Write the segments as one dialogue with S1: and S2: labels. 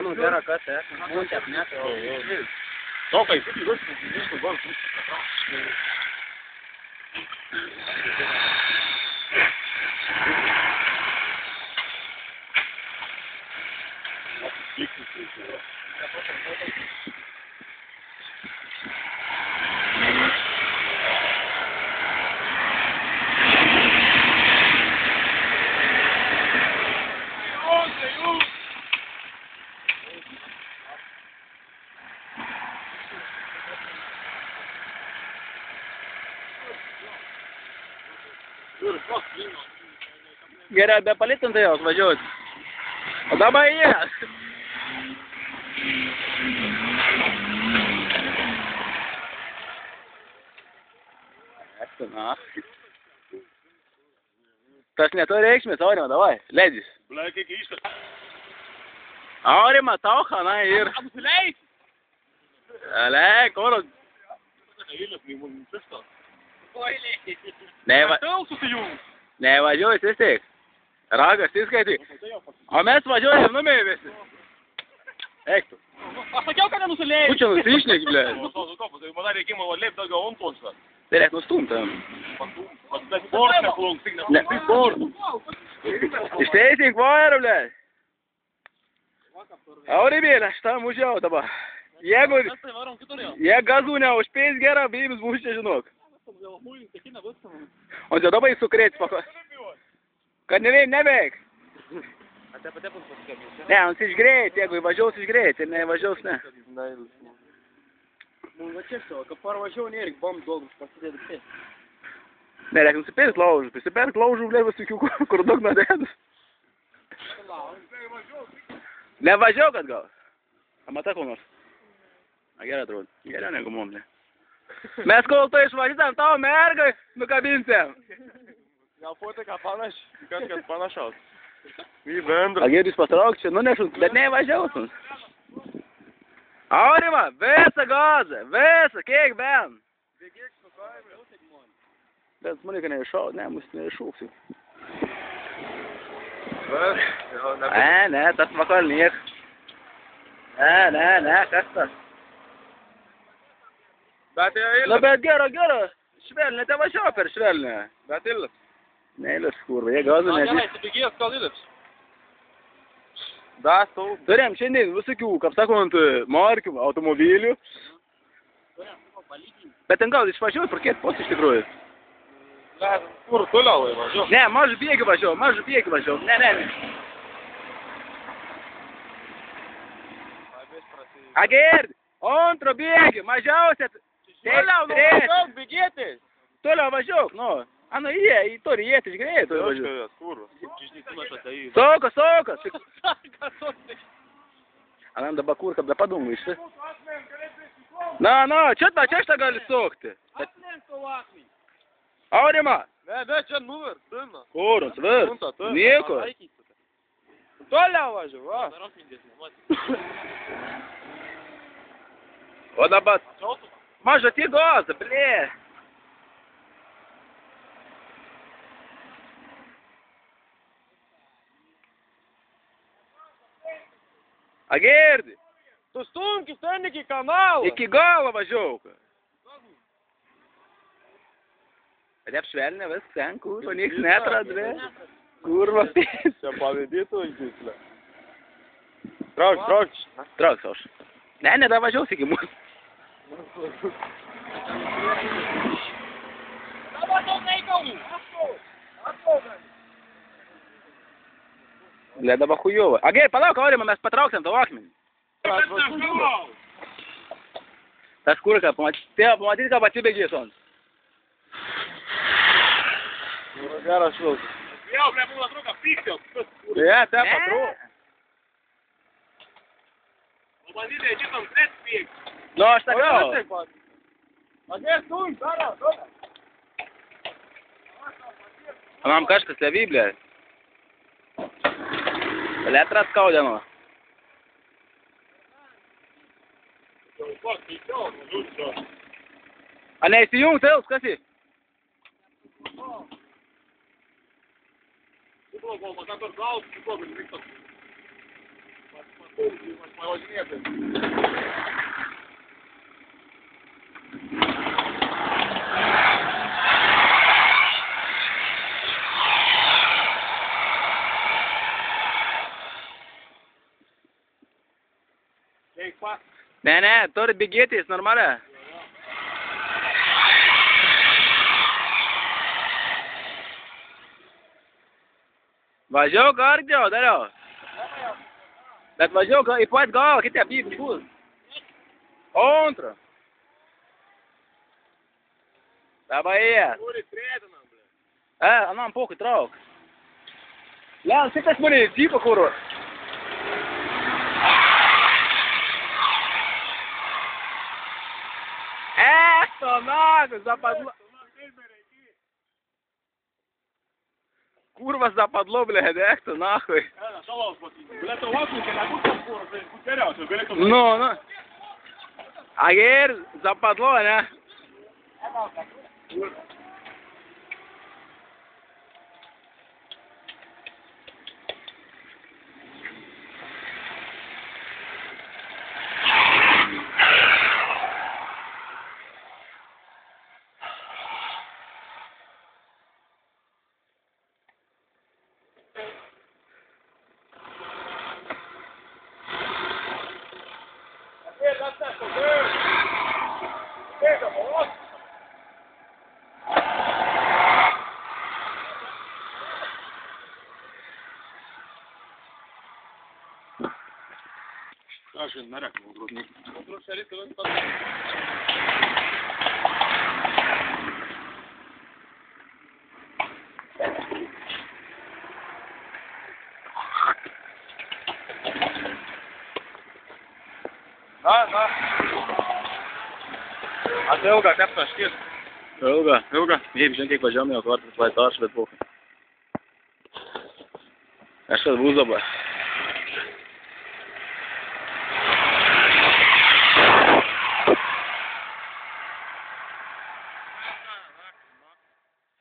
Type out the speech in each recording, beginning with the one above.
S1: Nu, gera kas, Multe apnetă.
S2: Sau că ai fi visul bani.
S1: Gerai, be palitintai jos važiuoti. O dabar jie. Tas neturi reikšmės, Aurima, davai, leidys.
S2: Ble, kiek iškas.
S1: Aurima, taucha, na ir.
S2: Nusileis!
S1: Leik, oro. Nevažiuoji vis tiek. Ragas įskaitai. O mes važiuojam numėjai visi. Eik tu.
S2: Aš sakiau, kad nenusileis.
S1: Tu čia nusišneki, ble.
S2: Tai man reikėjo valėp daugiau ontonšą.
S1: Tai reik nustumti.
S2: Sport neplunks, tik neplunks sport.
S1: Išteisink vairą, ble. Aurimėlė, aš tam užžiau dabar. Jeigu gazų neužpės gerą, bėjimis bus čia, žinok. O čia dabar sukrėts pako. Kad neveik. Ne, mums išgreit, jeigu įvažiaus išgreit, ir neįvažiaus, ne.
S3: Nu, va čia savo, kad parvažiau, nereik bom dolgus pasidėti pės.
S1: Ne, reik nusipirkt laužų. Prisipirkt laužų, ble, visokių, kur daug nadėdus. Nevažiau, kad gal. Amata ko nors. A, gerai atrodo. Geriau negu mum, ne. Mes kol to išvarytam tavo mergai nukabinsim.
S2: Gal fotai ką kažkas panašaus. Į bendrą.
S1: A, gerai, jūs patrauk čia, nunešut, bet neįvažiautum. Aurima, visą gazą, visą, kiek ben. Bet smulika neiššau, ne, mus neiššūksiu. Ne, tas vakar niek. Ne, kas tas?
S2: Bet
S1: Nu, bet gero, švelnė, te važiavo per švelnę.
S2: Bet ilgas.
S1: Ne, ilgas, kurva, jie gazų nežinai.
S2: Gerai, įsibėgėjęs gal ilgas. Da, stau.
S1: Turėjom šiandien visokių, kaip sakant, markių, automobilių. Bet ten gal išvažiuoju, parkėt pos iš tikrųjų.
S2: Ne, kur toliau važiuoju?
S1: Ne, mažu priekį važiuoju, Ne. Agirdi, antro bėgi, mažiausia.
S2: Toliau, nu, bėgėti.
S1: Toliau važiuok, nu. Ano, į turi įėti iš greito. Sokas. Anam dabar kurka, da padungu išti. Na, čia šitą gali sukti. Aurima.
S2: Ne, čia nuver, turime.
S1: Kur, svir? Nieko.
S2: Toliau važiuoju, va.
S1: O dabar. Maža tie gazą, blė. Agirdi.
S2: Tu stumkis ten iki kanalo.
S1: Iki galo važiuok. Rep švelnė vis ten, kurva, nieks netrad, blė. Kurva, pės.
S2: Čia pavėdytų įgyslę. Trauk.
S1: Trauk, aš. Ne, da važiuos iki mūsų.
S2: Dabar daug neįkalų.
S1: Ble, dabar chujovo. Agir, palauk, Aurima, mes patrauksim tavo akmenį. Tas kurka, pamatyti, ką pasibėgės on.
S2: Geras švilkas. Jau, ble, būna truka, pyktėl.
S1: Te patruk.
S2: O bandydė, šitam tret pykt.
S1: Nu, aš sakau.
S2: Agir, stumk, dara.
S1: Mam kažkas levy, ble. Letras skaudėno. A neįsijungt, Ils, kas jį?
S2: Gal, man dabar gaus, kaip
S1: Ne, turi bėgėtis, normaliai. Važiuok argiau, dariau. Bet važiuok į pat galą, kitą bėgti bus. Antrą. Dabar įės. Anam pokui trauk. Lēn, šitas mani džypa kuru. Esto, nāku, zapadlo. Kurva zapadlo, blēd, esto, nākuj. No. Ayer, zapadlo, ne?
S2: Aš ir narek, galbūt. Na. A tai ilga, kaip taškis?
S1: Ilga.
S2: Jeigu žinai, kiek važiuojame, jau kvartas laito aš, bet būk.
S1: Aš kad bus dabar.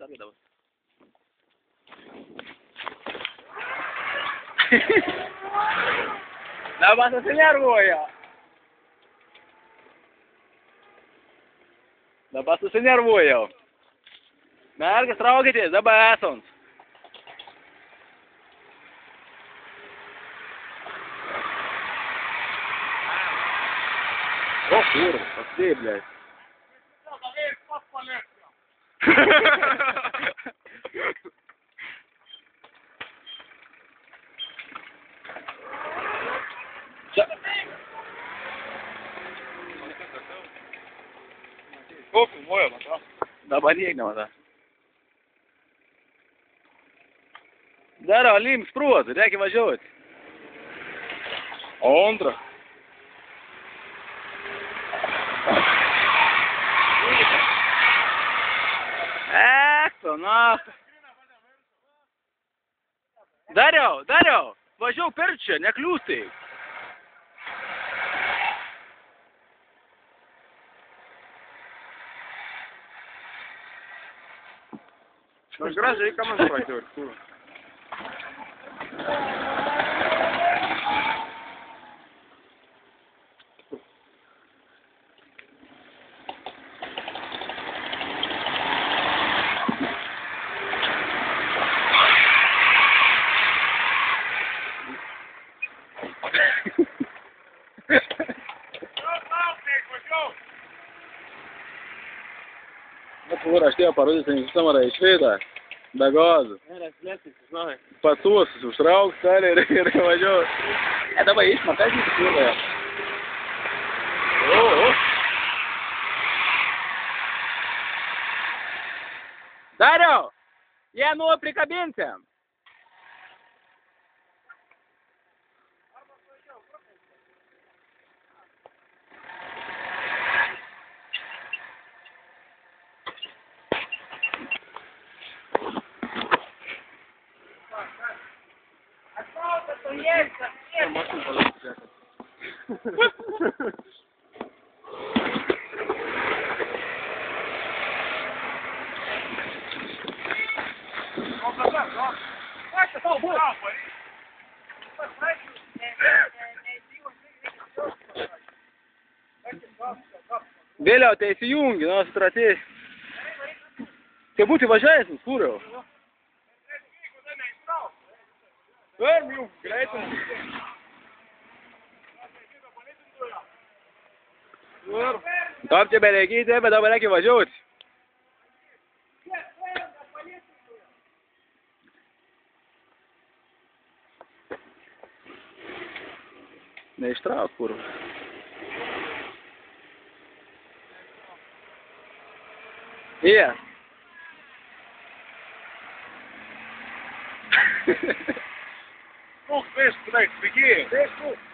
S1: Sargydavus. Dabar susinervuoja. Mergas, traukitės, dabar esant. O, kurva, pastai, blėt.
S2: Kokiu moja, matau?
S1: Dabar niek nematau. Daro, lim spruot, reikia važiuoti.
S2: O antrą?
S1: Ekto, na. Dariau, važiuok per čia, nekliūstai.
S2: Nu, gražiai, ką man pradėjo, kur?
S1: Kur aš tėjo parodysiu, jums samara išveida, be gazų. Pasuosis, užtrauk salę ir važiuoju. Dabar išmakas įsikūrė. Dariau, jie nuo prikabinsim. Vėliau tai įsijungi, nu, stratėjai. Tai būti važiavęs, kur jau?
S2: Vărm, eu, greitai. Vărm.
S1: Tam čia bereikyti, bet dabar reikia važiuoti. Neištrauk, kur. Ie.
S2: Nu, vezi, tu dai, spighe. Vezi tu.